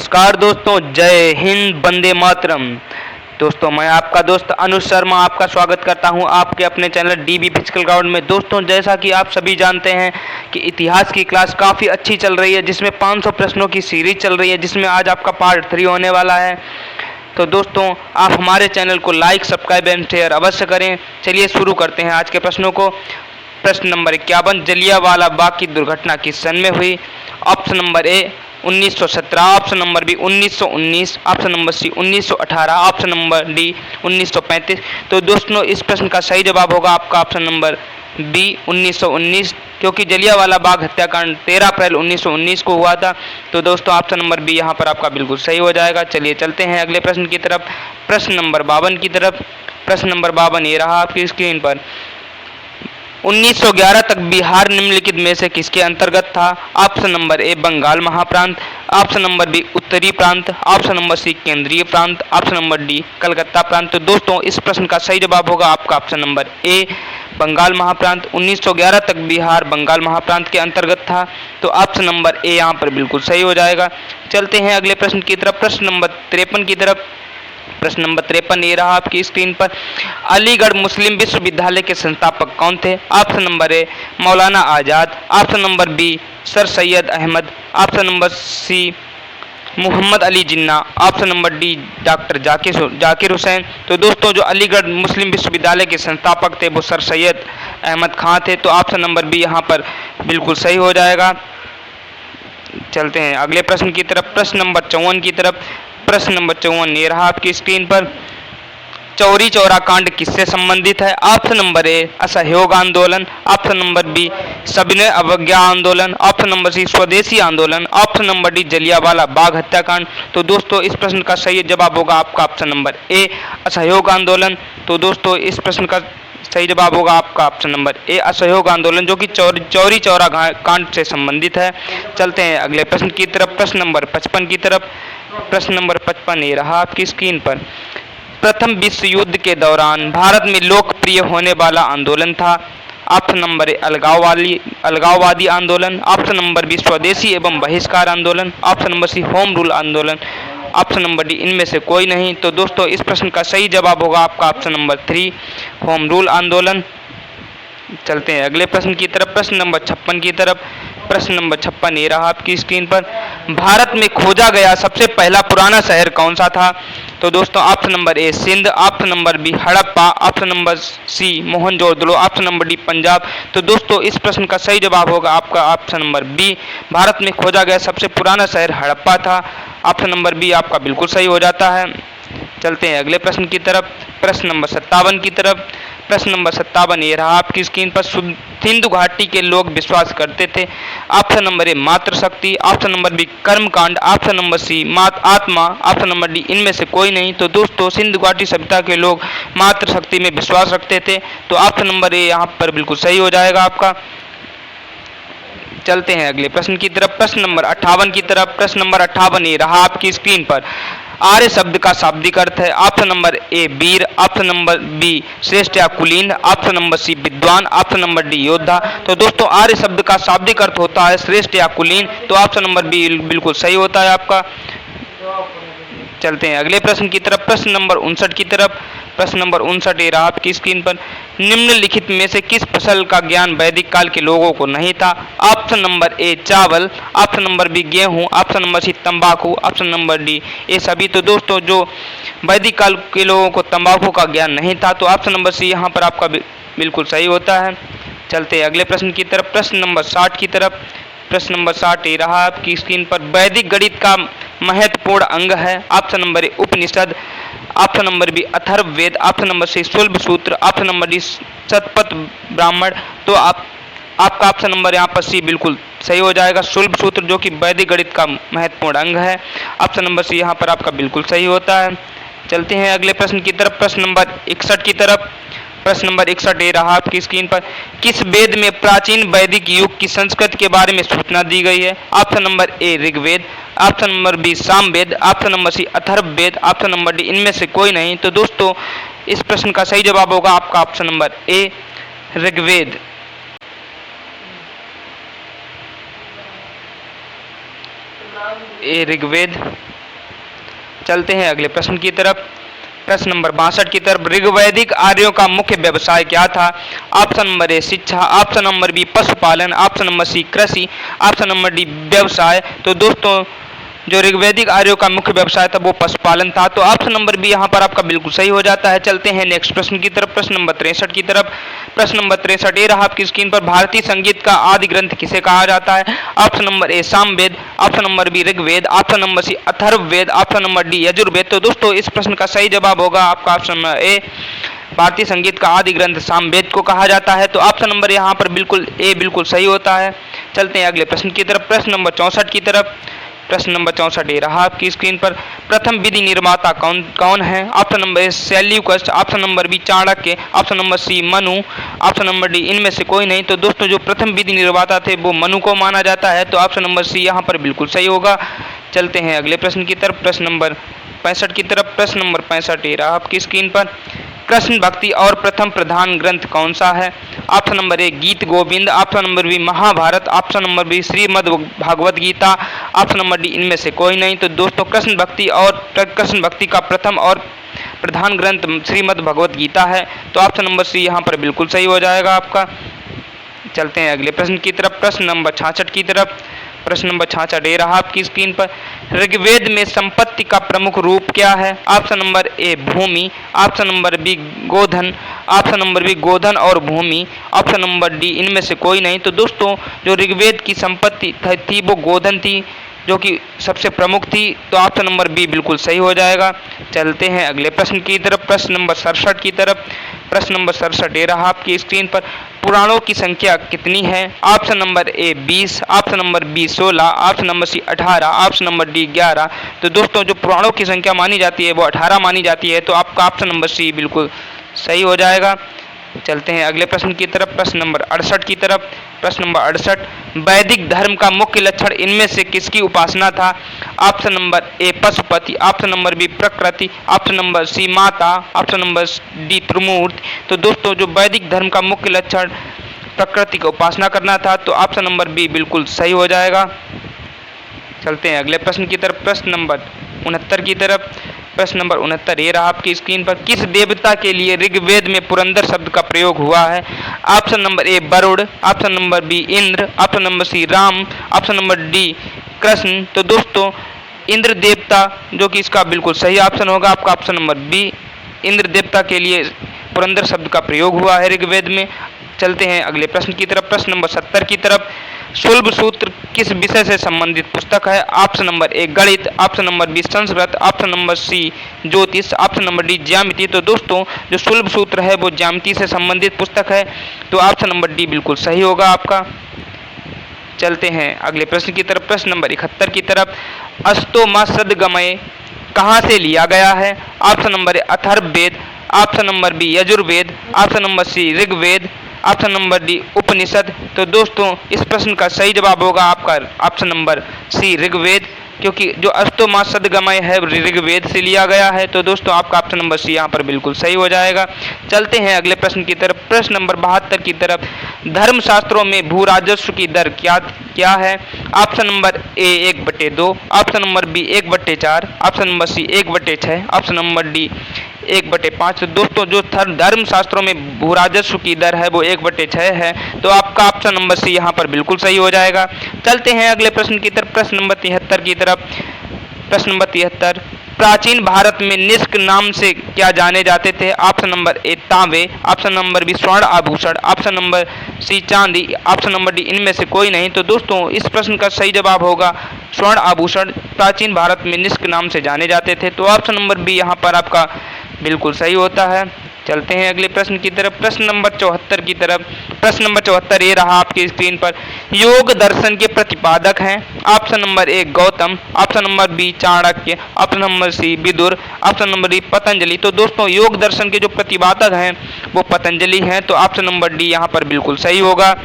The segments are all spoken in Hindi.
नमस्कार दोस्तों, जय हिंद, वंदे मातरम। दोस्तों, मैं आपका दोस्त अनुज शर्मा आपका स्वागत करता हूं आपके अपने चैनल डीबी फिजिकल ग्राउंड में। दोस्तों, जैसा कि आप सभी जानते हैं कि इतिहास की क्लास काफ़ी अच्छी चल रही है, जिसमें 500 प्रश्नों की सीरीज चल रही है, जिसमें आज आपका पार्ट 3 होने वाला है। तो दोस्तों, आप हमारे चैनल को लाइक, सब्सक्राइब एंड शेयर अवश्य करें। चलिए शुरू करते हैं आज के प्रश्नों को। प्रश्न नंबर 51, जलियांवाला बाग की दुर्घटना किस सन में हुई? Option number A 1917, option number B 1919, option number C 1918, option number D 1935। तो दोस्तों, इस प्रश्न का सही जवाब होगा आपका ऑप्शन नंबर बी 1919, क्योंकि जलियांवाला बाग हत्याकांड 13 अप्रैल 1919 को हुआ था। तो दोस्तों, ऑप्शन नंबर बी यहाँ पर आपका बिल्कुल सही हो जाएगा। चलिए चलते हैं अगले प्रश्न की तरफ, प्रश्न नंबर 52 की तरफ। प्रश्न नंबर 52 ये रहा आपकी स्क्रीन पर। 1911 तक बिहार निम्नलिखित में से किसके अंतर्गत था? ऑप्शन नंबर ए बंगाल महाप्रांत, ऑप्शन नंबर बी उत्तरी प्रांत, ऑप्शन नंबर सी केंद्रीय प्रांत, ऑप्शन नंबर डी कलकत्ता प्रांत। तो दोस्तों, इस प्रश्न का सही जवाब होगा आपका ऑप्शन नंबर ए बंगाल महाप्रांत। 1911 तक बिहार बंगाल महाप्रांत के अंतर्गत था। तो ऑप्शन नंबर ए यहाँ पर बिल्कुल सही हो जाएगा। चलते हैं अगले प्रश्न की तरफ, प्रश्न नंबर 53 की तरफ। प्रश्न नंबर 53 ये रहा आपकी स्क्रीन पर। अलीगढ़ मुस्लिम विश्वविद्यालय के संस्थापक कौन थे? Option number A Maulana Azad, option number B sir Syed Ahmad, option number C Mohammad Ali Jinnah, option number D doctor Zakir Hussain. तो दोस्तों, जो अलीगढ़ मुस्लिम विश्वविद्यालय के संस्थापक थे वो सर सैयद अहमद खां थे। तो ऑप्शन नंबर बी यहाँ पर बिल्कुल सही हो जाएगा। चलते हैं अगले प्रश्न की तरफ, प्रश्न नंबर 54 की तरफ। प्रश्न नंबर 54 ये रहा आपकी स्क्रीन पर। चौरी चौरा कांड किससे संबंधित है? ऑप्शन नंबर ए असहयोग आंदोलन, ऑप्शन नंबर बी सविनय अवज्ञा आंदोलन, ऑप्शन नंबर सी स्वदेशी आंदोलन, option number D Jallianwala Bagh हत्याकांड। तो दोस्तों, इस प्रश्न का सही जवाब होगा आपका ऑप्शन नंबर ए असहयोग आंदोलन। तो दोस्तों, इस प्रश्न का सही जवाब होगा आपका ऑप्शन नंबर ए असहयोग आंदोलन, जो कि चौरी चौरा कांड से संबंधित है। चलते हैं अगले प्रश्न की तरफ, प्रश्न नंबर 55 की तरफ। प्रश्न नंबर 55 ये रहा आपकी स्क्रीन पर। प्रथम विश्व युद्ध के दौरान भारत में लोकप्रिय होने वाला आंदोलन था। ऑप्शन नंबर ए अलगाववादी आंदोलन, ऑप्शन नंबर बी स्वदेशी एवं बहिष्कार आंदोलन, option number C home rule आंदोलन, ऑप्शन नंबर डी इनमें से कोई नहीं। तो दोस्तों, इस प्रश्न का सही जवाब होगा आपका ऑप्शन नंबर 3 होम रूल आंदोलन। चलते हैं अगले प्रश्न की तरफ, प्रश्न नंबर 56 की तरफ। प्रश्न नंबर 56 ये रहा आपकी स्क्रीन पर। भारत में खोजा गया सबसे पहला पुराना शहर कौन सा था? तो दोस्तों, option number A Sindh, option number B Harappa, option number C Mohenjodaro, option number D Punjab. तो दोस्तों, इस प्रश्न का सही जवाब होगा आपका ऑप्शन नंबर बी भारत में खोजा गया सबसे पुराना शहर हड़प्पा था। ऑप्शन नंबर बी आपका बिल्कुल सही हो जाता है। चलते हैं अगले प्रश्न की तरफ, प्रश्न नंबर 57 की तरफ। प्रश्न नंबर 57 ये रहा आपकी स्क्रीन पर। सिंधु घाटी के लोग विश्वास करते थे। ऑप्शन नंबर ए मातृशक्ति, ऑप्शन नंबर बी कर्मकांड, ऑप्शन नंबर सी आत्मा, ऑप्शन नंबर डी इनमें से कोई नहीं। तो दोस्तों, सिंधु घाटी सभ्यता के लोग मातृशक्ति में विश्वास रखते थे। तो ऑप्शन नंबर ए यहाँ पर बिल्कुल सही हो जाएगा आपका। चलते हैं अगले प्रश्न की तरफ, प्रश्न नंबर 58 की तरफ। प्रश्न नंबर 58 ये रहा आपकी स्क्रीन पर। आर्य शब्द का शाब्दिक अर्थ है। ऑप्शन नंबर ए वीर, ऑप्शन नंबर बी श्रेष्ठ या कुलीन, ऑप्शन नंबर सी विद्वान, ऑप्शन नंबर डी योद्धा। तो दोस्तों, आर्य शब्द का शाब्दिक अर्थ होता है श्रेष्ठ या कुलीन। तो ऑप्शन नंबर बी बिल्कुल सही होता है आपका। चलते हैं अगले प्रश्न की तरफ, प्रश्न नंबर 59 की तरफ। प्रश्न नंबर 59 ये रहा आपकी स्क्रीन पर। निम्नलिखित में से किस फसल का ज्ञान वैदिक काल के लोगों को नहीं था? ऑप्शन नंबर ए चावल, ऑप्शन नंबर बी गेहूं, ऑप्शन नंबर सी तंबाकू, ऑप्शन नंबर डी ये सभी। तो दोस्तों, जो वैदिक काल के लोगों को तंबाकू का ज्ञान नहीं था। तो ऑप्शन नंबर सी यहाँ पर आपका बिल्कुल सही होता है। चलते हैं अगले प्रश्न की तरफ, प्रश्न नंबर 60 की तरफ। प्रश्न नंबर 60 ये रहा आपकी स्क्रीन पर। वैदिक गणित का महत्वपूर्ण अंग है। Option number A Upanishad, option number B Atharvaveda, option number C Shulba Sutra, option number D Shatapatha Brahmana. तो आपका ऑप्शन नंबर यहाँ पर सी बिल्कुल सही हो जाएगा, शुल्ब सूत्र, जो कि वैदिक गणित का महत्वपूर्ण अंग है। ऑप्शन नंबर सी यहाँ पर आपका बिल्कुल सही होता है। चलते हैं अगले प्रश्न की तरफ, प्रश्न नंबर 61 की तरफ। प्रश्न नंबर 61 ये रहा आपकी स्क्रीन पर। किस वेद में प्राचीन वैदिक युग की संस्कृति के बारे में सूचना दी गई है? Option number A Rigveda, option number B Samaveda, option number C Atharvaveda, option number D इनमें से कोई नहीं। तो दोस्तों, इस प्रश्न का सही जवाब होगा आपका ऑप्शन नंबर ए ऋग्वेद। ए ऋग्वेद। चलते हैं अगले प्रश्न की तरफ। प्रश्न नंबर 62 की तरफ। ऋग्वैदिक आर्यों का मुख्य व्यवसाय क्या था? ऑप्शन नंबर ए शिक्षा, ऑप्शन नंबर बी पशुपालन, ऑप्शन नंबर सी कृषि, ऑप्शन नंबर डी व्यवसाय। तो दोस्तों जो ऋग्वैदिक आर्यों का मुख्य व्यवसाय था वो पशुपालन था। तो ऑप्शन नंबर बी यहाँ पर आपका बिल्कुल सही हो जाता है। चलते हैं नेक्स्ट प्रश्न की तरफ। प्रश्न नंबर 63 की तरफ। प्रश्न नंबर 63 ये रहा आपकी स्क्रीन पर। भारतीय संगीत का आदि ग्रंथ किसे कहा जाता है? Option number A Samaveda, option number B Rigveda, option number C Atharvaveda, option number D Yajurveda. तो दोस्तों इस प्रश्न का सही जवाब होगा आपका ऑप्शन नंबर ए, भारतीय संगीत का आदि ग्रंथ सामवेद को कहा जाता है। तो ऑप्शन नंबर यहाँ पर बिल्कुल ए बिल्कुल सही होता है। चलते हैं अगले प्रश्न की तरफ। प्रश्न नंबर 64 की तरफ। प्रश्न नंबर 64 ये रहा आपकी स्क्रीन पर। प्रथम विधि निर्माता कौन है? Option number A Seleucus, option number B Chanakya, option number C Manu, option number D इनमें से कोई नहीं। तो दोस्तों जो प्रथम विधि निर्माता थे वो मनु को माना जाता है। तो ऑप्शन नंबर सी यहाँ पर बिल्कुल सही होगा। चलते हैं अगले प्रश्न की तरफ। प्रश्न नंबर 65 की तरफ। प्रश्न नंबर 65 ये रहा आपकी स्क्रीन पर। कृष्ण भक्ति और प्रथम प्रधान ग्रंथ कौन सा है? Option number A Geet Govind, option number B Mahabharat, option number B Shrimad Bhagavat Gita, option number D इनमें से कोई नहीं। तो दोस्तों कृष्ण भक्ति का प्रथम और प्रधान ग्रंथ श्रीमद् भगवत गीता है। तो ऑप्शन नंबर सी यहाँ पर बिल्कुल सही हो जाएगा आपका। चलते हैं अगले प्रश्न की तरफ। प्रश्न नंबर 66 की तरफ। प्रश्न नंबर 66 ये रहा आपकी स्क्रीन पर। ऋग्वेद में संपत्ति का प्रमुख रूप क्या है? ऑप्शन नंबर ए भूमि, ऑप्शन नंबर बी गोधन, ऑप्शन नंबर बी गोधन और भूमि, ऑप्शन नंबर डी इनमें से कोई नहीं। तो दोस्तों जो ऋग्वेद की संपत्ति थी वो गोधन थी, जो कि सबसे प्रमुख थी। तो ऑप्शन नंबर बी बिल्कुल सही हो जाएगा। चलते हैं अगले प्रश्न की तरफ। प्रश्न नंबर 67 की तरफ। प्रश्न नंबर 67 ये रहा आपकी स्क्रीन पर। पुराणों की संख्या कितनी है? Option number A 20, option number B 16, option number C 18, option number D 11। तो दोस्तों जो पुराणों की संख्या मानी जाती है वो 18 मानी जाती है। तो आपका ऑप्शन नंबर सी बिल्कुल सही हो जाएगा। चलते हैं अगले प्रश्न की तरफ। प्रश्न नंबर 68 की तरफ। प्रश्न नंबर 68। वैदिक धर्म का मुख्य लक्षण इनमें से किसकी उपासना था? Option number A Pashupati, option number B प्रकृति, ऑप्शन नंबर सी माता, ऑप्शन नंबर डी त्रिमूर्ति। तो दोस्तों जो वैदिक धर्म का मुख्य लक्षण प्रकृति की उपासना करना था। तो ऑप्शन नंबर बी बिल्कुल सही हो जाएगा। चलते हैं अगले प्रश्न की तरफ। प्रश्न नंबर 69 की तरफ। प्रश्न नंबर 69 ये रहा आपकी स्क्रीन पर। किस देवता के लिए ऋग्वेद में पुरंदर शब्द का प्रयोग हुआ है? Option number A Varun, option number B Indra, option number C Ram, option number D Krishna. तो दोस्तों इंद्र देवता जो कि इसका बिल्कुल सही ऑप्शन होगा आपका ऑप्शन नंबर बी, इंद्र देवता के लिए पुरंदर शब्द का प्रयोग हुआ है ऋग्वेद में। चलते हैं अगले प्रश्न की तरफ। प्रश्न नंबर 70 की तरफ। शुल्ब सूत्र किस विषय से संबंधित पुस्तक है? ऑप्शन नंबर ए गणित, option number B Sanskrit, option number C ज्योतिष, ऑप्शन नंबर डी ज्यामिति। तो दोस्तों जो शुल्ब सूत्र है वो ज्यामिति से संबंधित पुस्तक है। तो ऑप्शन नंबर डी बिल्कुल सही होगा आपका। चलते हैं अगले प्रश्न की तरफ। प्रश्न नंबर 71 की तरफ। अस्तोमा सदगमय कहाँ से लिया गया है? Option number A Atharvaveda, option number B Yajurveda, option number C Rigveda, option number D Upanishad. तो दोस्तों इस प्रश्न का सही जवाब होगा आपका ऑप्शन नंबर सी ऋग्वेद, क्योंकि जो अस्तोमा सदगमय है ऋग्वेद से लिया गया है। तो दोस्तों आपका ऑप्शन नंबर सी यहाँ पर बिल्कुल सही हो जाएगा। चलते हैं अगले प्रश्न की तरफ। प्रश्न नंबर 72 की तरफ। धर्मशास्त्रों में भू राजस्व की दर क्या है? Option number A 1/2, option number B 1/4, option number C 1/6, option number D 1/5। तो दोस्तों जो धर्म शास्त्रों में भू राजस्व की दर है वो 1/6 है। तो आपका ऑप्शन नंबर सी यहाँ पर बिल्कुल सही हो जाएगा। चलते हैं अगले प्रश्न की तरफ। प्रश्न नंबर 73 की तरफ। प्रश्न नंबर 73। प्राचीन भारत में निष्क नाम से क्या जाने जाते थे? ऑप्शन नंबर ए तांबे, ऑप्शन नंबर बी स्वर्ण आभूषण, ऑप्शन नंबर सी चांदी, ऑप्शन नंबर डी इनमें से कोई नहीं। तो दोस्तों इस प्रश्न का सही जवाब होगा स्वर्ण आभूषण प्राचीन भारत में निष्क नाम से जाने जाते थे। तो ऑप्शन नंबर बी यहाँ पर आपका बिल्कुल सही होता है। चलते हैं अगले प्रश्न की तरफ। प्रश्न नंबर 74 की तरफ। प्रश्न नंबर 74 ये रहा आपकी स्क्रीन पर। योग दर्शन के प्रतिपादक हैं। Option number A Gautam, option number B Chanakya, option number C Vidur, option number D Patanjali. तो दोस्तों योग दर्शन के जो प्रतिपादक हैं वो पतंजलि हैं। तो ऑप्शन नंबर डी यहाँ पर बिल्कुल सही होगा।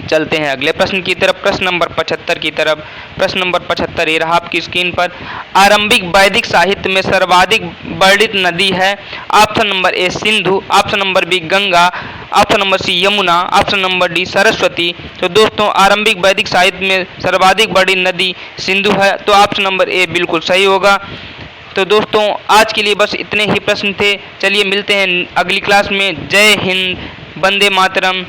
चलते हैं अगले प्रश्न की तरफ। प्रश्न नंबर 75 की तरफ। प्रश्न नंबर 75 ये रहा आपकी स्क्रीन पर। आरंभिक वैदिक साहित्य में सर्वाधिक वर्णित नदी है। Option number A Sindhu, option number B Ganga, option number C Yamuna, option number D Saraswati. तो दोस्तों आरंभिक वैदिक साहित्य में सर्वाधिक बड़ी नदी सिंधु है, तो ऑप्शन नंबर ए बिल्कुल सही होगा। तो दोस्तों आज के लिए बस इतने ही प्रश्न थे। चलिए मिलते हैं अगली क्लास में। जय हिंद, वंदे मातरम।